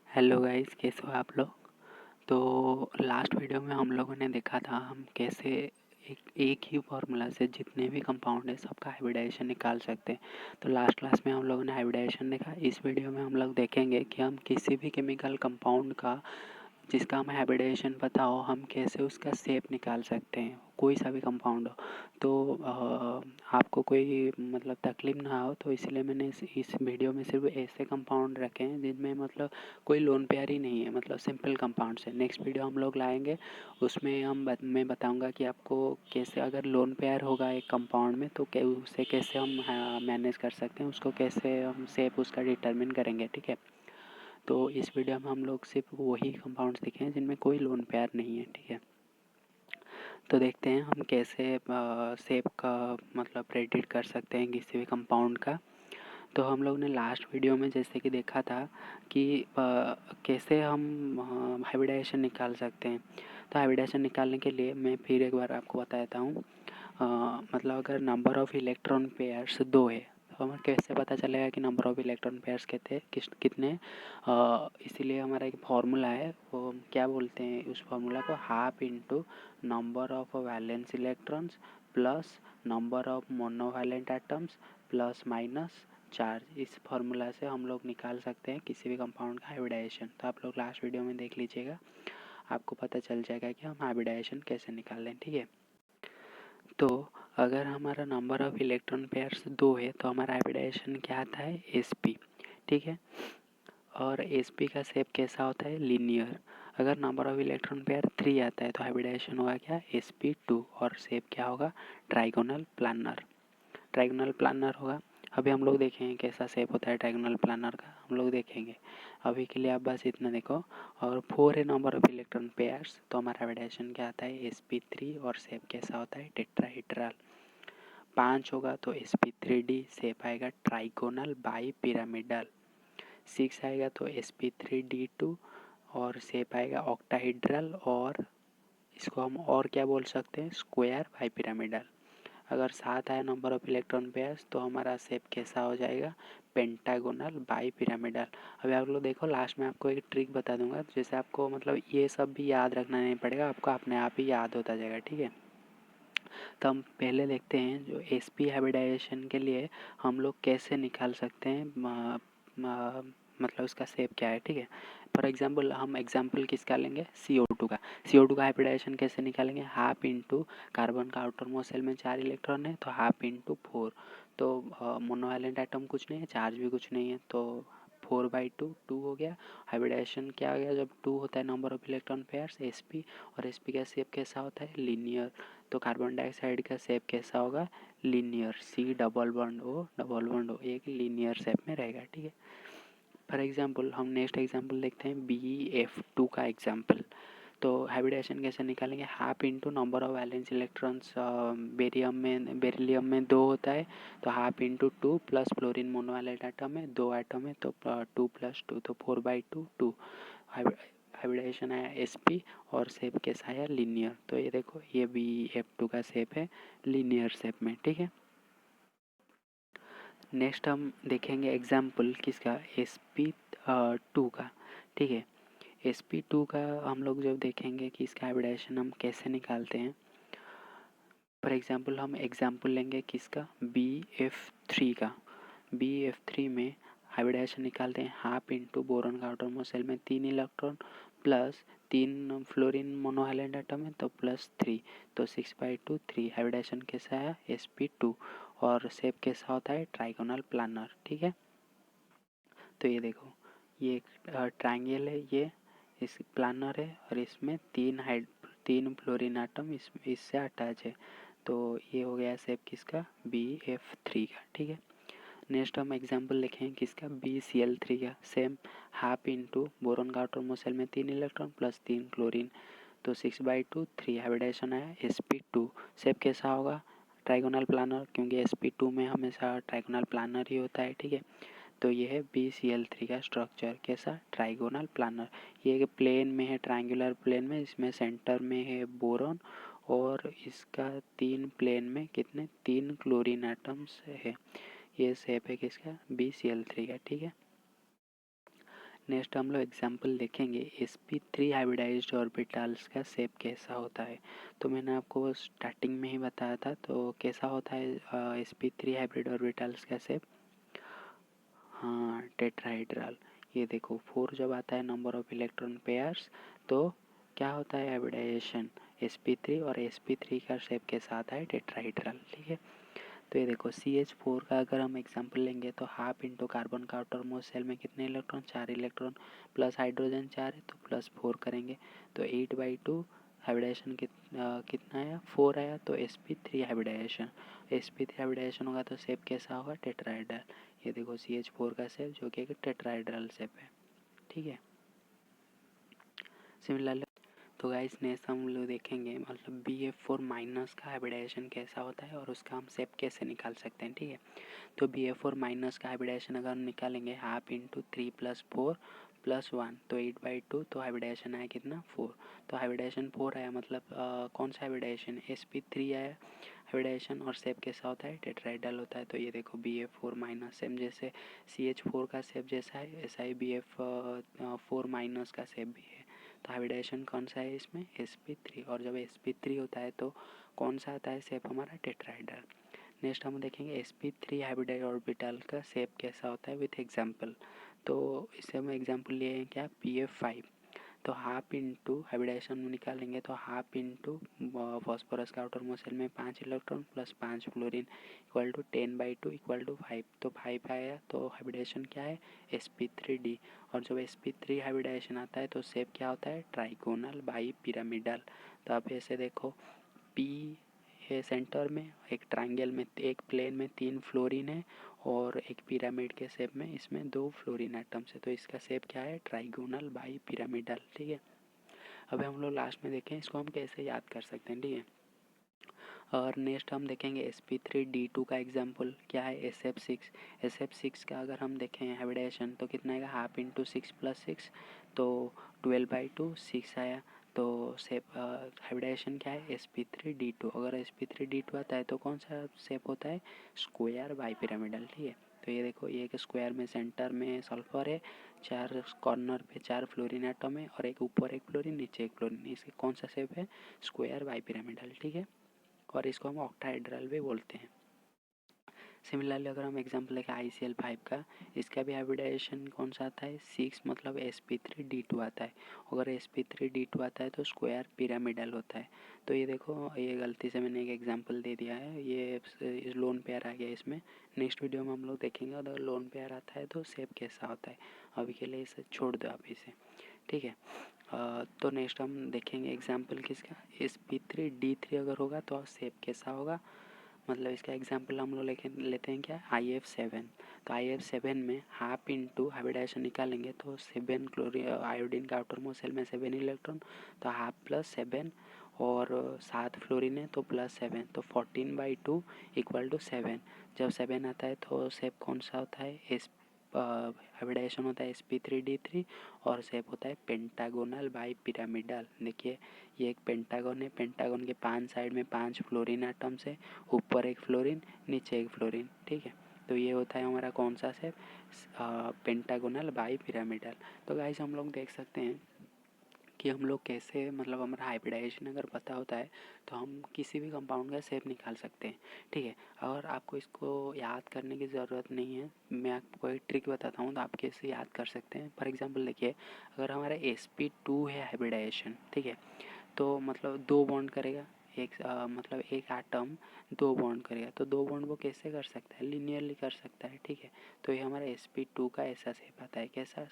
Hello guys, कैसे हो आप लोग। तो लास्ट वीडियो में हम लोगों ने देखा था हम कैसे एक ही फार्मूला से जितने भी कंपाउंड है सबका हाइब्रिडाइजेशन निकाल सकते हैं। तो लास्ट क्लास में हम लोगों ने हाइब्रिडाइजेशन देखा। इस वीडियो में हम लोग देखेंगे कि हम किसी भी केमिकल कंपाउंड का जिसका हमें हाइब्रिडाइजेशन पता हो हम कैसे उसका शेप निकाल सकते हैं, कोई सा भी कंपाउंड हो। तो आपको कोई मतलब तकलीफ ना हो, तो इसलिए मैंने इस वीडियो में सिर्फ ऐसे कंपाउंड रखे हैं जिनमें मतलब कोई लोन पेयर ही नहीं है, मतलब सिंपल कंपाउंड्स है। नेक्स्ट वीडियो हम लोग लाएंगे, उसमें मैं बताऊंगा कि आपको कैसे अगर लोन पेयर होगा एक कंपाउंड में तो उसे कैसे हम मैनेज कर सकते हैं, उसको कैसे हम शेप उसका डिटरमिन करेंगे। ठीक है, तो इस वीडियो में हम लोग सिर्फ वही कंपाउंड्स देखे हैं जिनमें कोई लोन पेयर नहीं है। ठीक है, तो देखते हैं हम कैसे शेप का मतलब प्रेडिक्ट कर सकते हैं किसी भी कंपाउंड का। तो हम लोग ने लास्ट वीडियो में जैसे कि देखा था कि कैसे हम हाइब्रिडाइजेशन निकाल सकते हैं। तो हाइब्रिडाइजेशन निकालने के लिए मैं फिर एक बार आपको बता देता हूँ। मतलब अगर नंबर ऑफ़ इलेक्ट्रॉन पेयर्स 2 है तो हमें कैसे पता चलेगा कि नंबर ऑफ़ इलेक्ट्रॉन पेयर्स कितने। इसीलिए हमारा एक फार्मूला है, वो हम क्या बोलते हैं उस फार्मूला को, half into number of valence electrons plus number of monovalent atoms plus minus charge. इस फार्मूला से हम लोग निकाल सकते हैं किसी भी कंपाउंड का हाइब्रिडाइजेशन। तो आप लोग लास्ट वीडियो में देख लीजिएगा, आपको पता चल जाएगा कि हम हाइब्रिडाइजेशन कैसे निकाल लें। ठीक है, तो अगर हमारा नंबर ऑफ़ इलेक्ट्रॉन पेयर्स 2 है तो हमारा हाइब्रिडाइजेशन क्या आता है, sp। ठीक है, और sp का शेप कैसा होता है, लीनियर। अगर नंबर ऑफ़ इलेक्ट्रॉन पेयर 3 आता है तो हाइब्रिडाइजेशन होगा क्या, sp2, और शेप क्या होगा, ट्राइगोनल प्लानर। ट्राइगोनल प्लानर होगा। अभी हम लोग देखेंगे कैसा शेप होता है ट्राइगोनल प्लानर का, हम लोग देखेंगे। अभी के लिए आप बस इतना देखो। और 4 है नंबर ऑफ इलेक्ट्रॉन पेयर्स तो हमारा हाइब्रिडाइजेशन क्या आता है, sp3, और शेप कैसा होता है, टेट्राहेड्रल। 5 होगा तो sp3d, शेप आएगा ट्राइगोनल बाई पिरामिडल। 6 आएगा तो sp3d2, और शेप आएगा ऑक्टाहेड्रल, और इसको हम और क्या बोल सकते हैं, स्क्वायर बाई पिरामिडल। अगर 7 आया नंबर ऑफ इलेक्ट्रॉन पेयर्स तो हमारा शेप कैसा हो जाएगा, पेंटागोनल बाई पिरामिडल। अभी आप लोग देखो, लास्ट में आपको एक ट्रिक बता दूंगा जैसे आपको मतलब ये सब भी याद रखना नहीं पड़ेगा, आपको अपने आप ही याद होता जाएगा। ठीक है, तो हम पहले देखते हैं जो sp हाइब्रिडाइजेशन के लिए हम लोग कैसे निकाल सकते हैं, मतलब उसका शेप क्या है। ठीक है, फॉर एग्जांपल हम एग्जांपल किसका लेंगे, CO2 का। CO2 का हाइब्रिडाइजेशन कैसे निकालेंगे, हाफ इंटू कार्बन का आउटर मोस्ट शेल में 4 इलेक्ट्रॉन है तो हाफ इंटू 4। तो मोनोवैलेंट एटम कुछ नहीं है, चार्ज भी कुछ नहीं है, तो 4/2 2 हो गया। हाइब्रिडाइजेशन क्या आ गया, जब 2 होता है number of electron pairs sp, और sp का शेप कैसा होता है, लीनियर। तो कार्बन डाइऑक्साइड का शेप कैसा होगा, linear, C double bond O double bond O, एक लीनियर शेप में रहेगा। ठीक है, फॉर एग्जांपल हम नेक्स्ट एग्जांपल देखते हैं BF2 का एग्जांपल। तो हाइब्रिडाइजेशन कैसे निकालेंगे, half into number of valence electrons, beryllium में 2 होता है तो half into 2 plus fluorine monovalent atom है, 2 एटम है तो 2 + 2 तो 4/2 2। हाइब्रिडाइजेशन आया sp, और शेप कैसा आया, लीनियर। तो ये देखो, ये BF2 का शेप है लीनियर शेप में। ठीक है, नेक्स्ट हम देखेंगे एग्जाम्पल किसका, sp2 का। ठीक है, sp2 का हम लोग जब देखेंगे कि इसका हाइब्रिडाइजेशन हम कैसे निकालते हैं, फॉर एग्जांपल हम एग्जांपल लेंगे किसका, BF3 का। BF3 में हाइब्रिडाइजेशन निकालते हैं, हाफ इंटू बोरॉन का आउटर मोस्ट शेल में 3 electron plus 3 fluorine monovalent atom है तो +3, तो 6/2 3। हाइब्रिडाइजेशन कैसा है, sp2, और शेप कैसा होता है, ट्राइगोनल प्लानर। ठीक है, तो ये देखो, ये एक ट्रायंगल है, ये इस प्लानर है, और इसमें 3 फ्लोरीन आटम इससे अटैच है, तो ये हो गया शेप किसका, BF3 का। ठीक है, नेक्स्ट हम एग्जांपल लिखें किसका, BCl3 का। सेम, हाफ इंटू बोरॉन का आउटर मोस्ट शेल में 3 इलेक्ट्रॉन प्लस 3 क्लोरीन, तो 6/2 3। हाइब्रिडाइजेशन आया sp2, शेप कैसा होगा, ट्राइगोनल प्लानर, क्योंकि sp2 में हमेशा ट्राइगोनल प्लानर ही होता है। ठीक है, तो ये है BCl3 का स्ट्रक्चर, कैसा, ट्राइगोनल प्लानर। ये एक प्लेन में है, ट्रायंगुलर प्लेन में, इसमें सेंटर में है बोरॉन, और इसका 3 प्लेन में कितने, 3 क्लोरीन एटम्स है। ये शेप है किसका, BCl3 का। ठीक है, नेक्स्ट हम लोग एग्जाम्पल देखेंगे sp3 हाइब्रिडाइज्ड ऑर्बिटल्स का शेप कैसा होता है। तो मैंने आपको स्टार्टिंग में ही बताया था, तो कैसा होता है sp3 हाइब्रिड ऑर्बिटल्स का शेप। हाँ, टेट्राहेड्रल। ये देखो 4 जब आता है नंबर ऑफ इलेक्ट्रॉन पेयर्स, तो क्या होता है हाइब्रिडाइजेशन sp3, और sp3 का शेप कैसा आता है टेट्राहेड्रल। ठीक है, तो ये देखो CH4 का अगर हम एग्जांपल लेंगे तो हाफ इंटू कार्बन का आउटरमोस्ट शेल में कितने इलेक्ट्रॉन, 4 इलेक्ट्रॉन, प्लस हाइड्रोजन 4 है तो प्लस 4 करेंगे, तो 8/2 हाइब्रिडाइजेशन कितना आया, 4 आया, तो sp3 हाइब्रिडाइजेशन। sp3 हाइब्रिडाइजेशन होगा तो शेप कैसा होगा टेट्राहेड्रल। ये देखो CH4 का शेप जो कि एक टेट्राहेड्रल शेप है। ठीक है, सिमिलरली तो गाइस नेक्स्ट हम लोग देखेंगे मतलब BF4 माइनस का हाइब्रिडाइजेशन कैसा होता है और उसका हम शेप कैसे निकाल सकते हैं। ठीक है, तो BF4 माइनस का हाइब्रिडाइजेशन अगर हम निकालेंगे हाफ इंटू 3 + 4 + 1 तो 8/2, तो हाइब्रिडाइजेशन आया कितना 4, तो हाइब्रिडाइजेशन 4 आया, मतलब कौन सा हाइब्रिडाइजेशन sp3 आया हाइब्रिडाइजेशन, और शेप कैसा होता है टेट्राहेड्रल होता है। तो ये देखो BF4 माइनस सेम जैसे CH4 का शेप जैसा है ऐसा ही BF4 माइनस का शेप भी है। तो हाइब्रिडाइजेशन कौन सा है इसमें sp3, और जब sp3 होता है तो कौन सा आता है शेप हमारा टेट्राहेड्रल। नेक्स्ट हम देखेंगे sp3 हाइब्रिडाइड ऑर्बिटल का शेप कैसा होता है विथ एग्जांपल। तो इससे हम एग्जांपल लिए हैं क्या pf5, तो हाफ इंटू हाइब्रिडाइजेशन निकालेंगे तो हाफ इंटू फॉस्फोरस का आउटर मोस्ट शेल में 5 electron plus 5 fluorine equal to 10/2 equal to 5, तो 5 आया, तो हाइब्रिडाइजेशन क्या है sp3d, और जब sp3 हाइब्रिडाइजेशन आता है तो शेप क्या होता है ट्राइगोनल बाई पिरामिडल। तो आप ऐसे देखो P है सेंटर में, एक ट्रायंगल में एक प्लेन में 3 फ्लोरीन है और एक पिरामिड के शेप में इसमें 2 फ्लोरीन एटम्स है, तो इसका शेप क्या है ट्राइगोनल बाई पिरामिडल। ठीक है, अब हम लोग लास्ट में देखें इसको हम कैसे याद कर सकते हैं। ठीक है, और नेक्स्ट हम देखेंगे sp3d2 का एग्जांपल क्या है SF6 का अगर हम देखें हाइब्रिडाइजेशन तो कितना आएगा हाफ इंटू 6 + 6 तो 12/2 6 आया, तो शेप हाइब्रिडाइजेशन क्या है sp3d2, अगर sp3d2 आता है तो कौन सा शेप होता है स्क्वायर बाई पिरामिडल। ठीक है, तो ये देखो ये एक स्क्वायर में सेंटर में सल्फर है, 4 कॉर्नर पे 4 फ्लोरीन एटम है और एक ऊपर एक फ्लोरीन नीचे एक फ्लोरीन, इसके कौन सा शेप है स्क्वायर बाई पिरामिडल। ठीक है, और इसको हम ऑक्टाहेड्रल भी बोलते हैं। सिमिलरली अगर हम एग्जांपल लें ICl5 का, इसका भी हाइब्रिडाइजेशन कौन सा आता है 6, मतलब sp3d2 आता है, अगर sp3d2 आता है तो स्क्वायर पिरामिडल होता है। तो ये देखो ये गलती से मैंने एक एग्जांपल दे दिया है, ये लोन पेयर आ गया इसमें, नेक्स्ट वीडियो में हम लोग देखेंगे अगर लोन पेयर आता है तो शेप कैसा होता है। अभी के लिए इसे छोड़ दो आप इसे। ठीक है, तो नेक्स्ट हम देखेंगे एग्जांपल किसका sp3d3 अगर होगा तो शेप कैसा होगा, मतलब इसका एग्जांपल हम लोग लेते हैं क्या IF7, तो IF7 में हाफ इंटू हाइब्रिडाइजेशन निकालेंगे तो 7 आयोडीन का आउटर मोस्ट शेल में 7 इलेक्ट्रॉन, तो हाफ प्लस 7 और 7 फ्लोरीन है तो प्लस 7, तो 14/2 इक्वल टू 7, जब 7 आता है तो शेप कौन सा होता है हाइब्रिडाइजेशन होता है sp3d3 और शेप होता है पेंटागोनल बाई पिरामिडल। देखिए ये एक पेंटागन है, पेंटागन के 5 साइड में 5 फ्लोरीन एटम्स है, ऊपर एक फ्लोरीन नीचे एक फ्लोरीन। ठीक है, तो ये होता है हमारा कौन सा शेप पेंटागोनल बाई पिरामिडल। तो गाइस हम लोग देख सकते हैं कि हम लोग कैसे मतलब हमारा हाइब्रिडाइजेशन अगर पता होता है तो हम किसी भी कंपाउंड का शेप निकाल सकते हैं। ठीक है, और आपको इसको याद करने की ज़रूरत नहीं है, मैं आपको एक ट्रिक बताता हूँ तो आप कैसे याद कर सकते हैं। फॉर एग्जांपल देखिए अगर हमारा sp2 है हाइब्रिडाइजेशन, ठीक है, तो मतलब 2 बॉन्ड करेगा, एक मतलब एक एटम 2 बॉन्ड करेगा, तो 2 बॉन्ड वो कैसे कर सकता है लीनियरली कर सकता है। ठीक है, तो ये हमारा sp2 का ऐसा शेप आता है, कैसा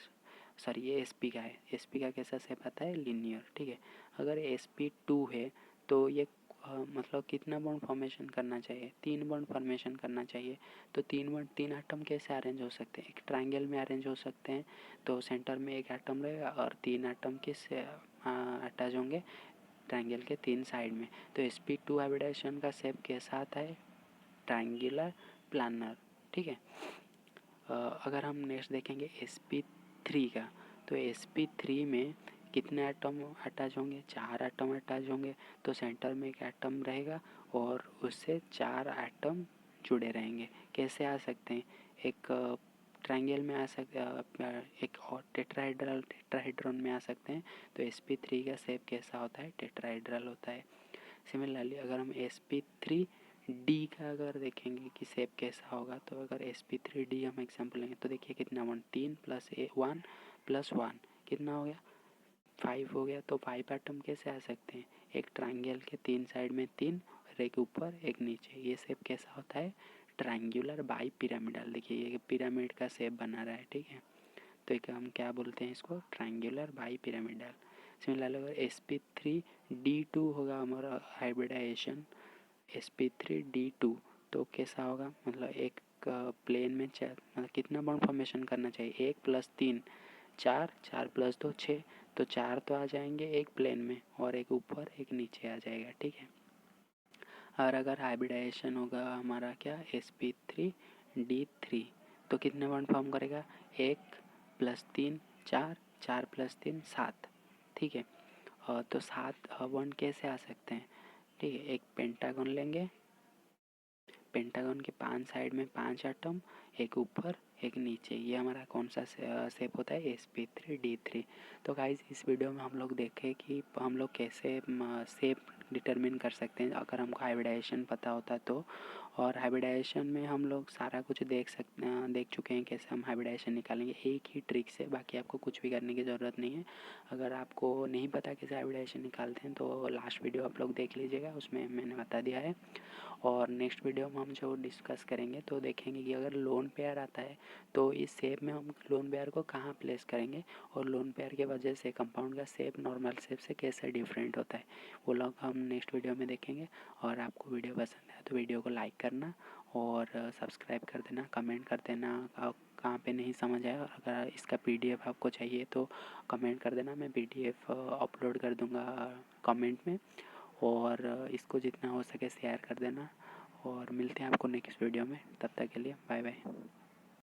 सॉरी ये sp का है, sp का कैसा शेप आता है लीनियर। ठीक है, अगर sp2 है तो ये मतलब कितना बॉन्ड फॉर्मेशन करना चाहिए 3 बॉन्ड फॉर्मेशन करना चाहिए, तो 3 बॉन्ड 3 एटम कैसे अरेंज हो सकते हैं एक ट्रायंगल में अरेंज हो सकते हैं, तो सेंटर में एक एटम रहेगा और 3 एटम किस अटैच होंगे ट्रायंगल के 3 साइड में। तो sp2 हाइब्रिडाइजेशन का शेप कैसा आता है ट्रायंगुलर प्लानर। ठीक है, अगर हम नेक्स्ट देखेंगे sp3 का, तो sp3 में कितने एटम अटैच होंगे 4 एटम अटैच होंगे, तो सेंटर में एक एटम रहेगा और उससे 4 एटम जुड़े रहेंगे। कैसे आ सकते हैं एक ट्रायंगल में आ सकते, एक और टेट्राहेड्रॉन में आ सकते हैं। तो sp3 का शेप कैसा होता है, टेट्राहेड्रल होता है। सिमिलरली अगर हम sp3d का अगर देखेंगे कि शेप कैसा होगा, तो अगर sp3d हम एग्जाम्पल लेंगे तो देखिए कितना 1 3 प्लस 1 प्लस 1 कितना हो गया 5 हो गया। तो 5 एटम कैसे आ सकते हैं, एक ट्रायंगल के 3 साइड में 3 और एक ऊपर एक नीचे। ये शेप कैसा होता है, ट्रायंगुलर बाई पिरामिडल। देखिए ये पिरामिड का शेप बना रहा है, ठीक है। तो एक हम क्या बोलते हैं इसको, ट्रायंगुलर बाई पिरामिडल। सिमिलरली अगर sp3d2 होगा हमारा हाइब्रिडाइजेशन, sp3d2 तो कैसा होगा, मतलब एक प्लेन में चार, मतलब कितना बॉन्ड फॉर्मेशन करना चाहिए, 1 प्लस 3 4, 4 प्लस 2 6, तो 4 तो आ जाएंगे एक प्लेन में और एक ऊपर एक नीचे आ जाएगा, ठीक है। और अगर हाइब्रिडाइजेशन होगा हमारा क्या, sp3d3 तो कितने बॉन्ड फॉर्म करेगा, 1 प्लस 3 4, 4 प्लस 3 7, ठीक है। तो 7 बॉन्ड कैसे आ सकते हैं, ठीक है। एक पेंटागन लेंगे, पेंटागन के 5 साइड में 5 एटम, एक ऊपर एक नीचे, ये हमारा कौन सा शेप होता है, sp3d3। तो गाइज इस वीडियो में हम लोग देखें कि हम लोग कैसे शेप डिटरमिन कर सकते हैं अगर हमको हाइब्रिडाइजेशन पता होता तो। और हाइब्रिडाइजेशन में हम लोग सारा कुछ देख चुके हैं कैसे हम हाइब्रिडाइजेशन निकालेंगे एक ही ट्रिक से, बाकी आपको कुछ भी करने की ज़रूरत नहीं है। अगर आपको नहीं पता कैसे हाइब्रिडाइजेशन निकालते हैं तो लास्ट वीडियो आप लोग देख लीजिएगा, उसमें मैंने बता दिया है। और नेक्स्ट वीडियो में हम जो डिस्कस करेंगे तो देखेंगे कि अगर लोन पेयर आता है तो इस शेप में हम लोन पेयर को कहाँ प्लेस करेंगे, और लोन पेयर के वजह से कंपाउंड का शेप नॉर्मल शेप से कैसे डिफरेंट होता है, वो लोग हम नेक्स्ट वीडियो में देखेंगे। और आपको वीडियो पसंद है तो वीडियो को लाइक करना और सब्सक्राइब कर देना, कमेंट कर देना कहाँ पे नहीं समझ आया। और अगर इसका PDF आपको चाहिए तो कमेंट कर देना, मैं PDF अपलोड कर दूँगा कमेंट में। और इसको जितना हो सके शेयर कर देना। और मिलते हैं आपको नेक्स्ट वीडियो में, तब तक के लिए बाय बाय।